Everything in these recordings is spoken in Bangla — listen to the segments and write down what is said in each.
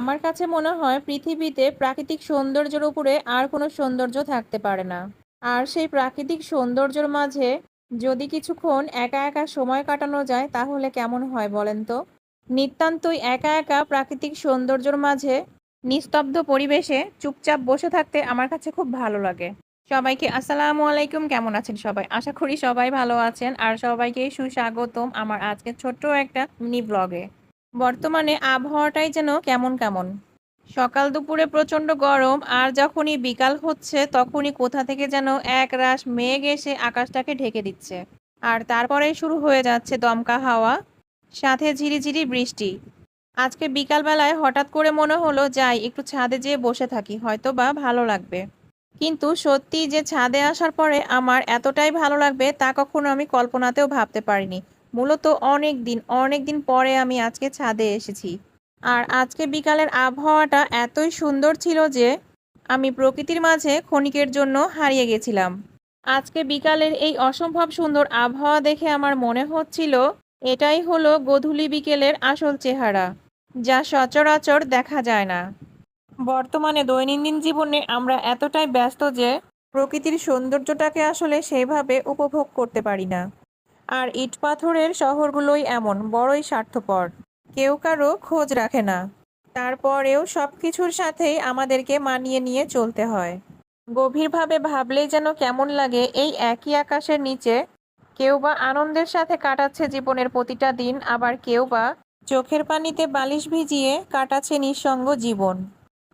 আমার কাছে মনে হয় পৃথিবীতে প্রাকৃতিক সৌন্দর্যের উপরে আর কোনো সৌন্দর্য থাকতে পারে না। আর সেই প্রাকৃতিক সৌন্দর্যের মাঝে যদি কিছুক্ষণ একা একা সময় কাটানো যায় তাহলে কেমন হয় বলেন তো? নিতান্তই একা একা প্রাকৃতিক সৌন্দর্যের মাঝে নিস্তব্ধ পরিবেশে চুপচাপ বসে থাকতে আমার কাছে খুব ভালো লাগে। সবাইকে আসসালামু আলাইকুম, কেমন আছেন সবাই? আশা করি সবাই ভালো আছেন আর সবাইকে সুস্বাগতম আমার আজকের ছোট্ট একটা মিনি ব্লগে। বর্তমানে আবহাওয়াটাই যেন কেমন কেমন। সকাল দুপুরে প্রচণ্ড গরম আর যখনই বিকাল হচ্ছে তখনই কোথা থেকে যেন একরাশ মেঘ এসে আকাশটাকে ঢেকে দিচ্ছে। আর তারপরেই শুরু হয়ে যাচ্ছে দমকা হাওয়া, সাথে ঝিরিঝিরি বৃষ্টি। আজকে বিকালবেলায় হঠাৎ করে মনে হলো যাই একটু ছাদে যেয়ে বসে থাকি, হয়তো বা ভালো লাগবে। কিন্তু সত্যি যে ছাদে আসার পরে আমার এতটাই ভালো লাগবে তা কখনো আমি কল্পনাতেও ভাবতে পারিনি। মূলত অনেক দিন পরে আমি আজকে ছাদে এসেছি। আর আজকে বিকালের আবহাওয়াটা এতই সুন্দর ছিল যে আমি প্রকৃতির মাঝে ক্ষণিকের জন্য হারিয়ে গেছিলাম। আজকে বিকালের এই অসম্ভব সুন্দর আবহাওয়া দেখে আমার মনে হচ্ছিল এটাই হলো গোধূলি বিকেলের আসল চেহারা, যা সচরাচর দেখা যায় না। বর্তমানে দৈনন্দিন জীবনে আমরা এতটাই ব্যস্ত যে প্রকৃতির সৌন্দর্যটাকে আসলে সেইভাবে উপভোগ করতে পারি না। আর ইট পাথরের শহরগুলোই এমন বড়ই স্বার্থপর, কেউ কারো খোঁজ রাখে না। তারপরেও সব কিছুর সাথেই আমাদেরকে মানিয়ে নিয়ে চলতে হয়। গভীরভাবে ভাবলেই যেন কেমন লাগে, এই একই আকাশের নিচে কেউ বা আনন্দের সাথে কাটাচ্ছে জীবনের প্রতিটা দিন, আবার কেউ বা চোখের পানিতে বালিশ ভিজিয়ে কাটাচ্ছে নিঃসঙ্গ জীবন।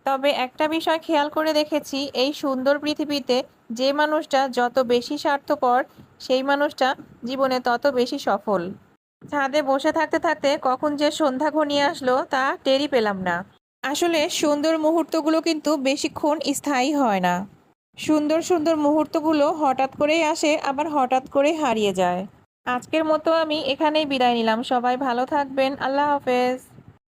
তবে একটা বিষয় খেয়াল করে দেখেছি, এই সুন্দর পৃথিবীতে যে মানুষটা যত বেশি স্বার্থপর সেই মানুষটা জীবনে তত বেশি সফল। ছাদে বসে থাকতে থাকতে কখন যে সন্ধ্যা ঘনিয়ে আসলো তা টেরই পেলাম না। আসলে সুন্দর মুহূর্তগুলো কিন্তু বেশিক্ষণ স্থায়ী হয় না। সুন্দর সুন্দর মুহূর্তগুলো হঠাৎ করেই আসে, আবার হঠাৎ করেই হারিয়ে যায়। আজকের মতো আমি এখানেই বিদায় নিলাম। সবাই ভালো থাকবেন। আল্লাহ হাফেজ।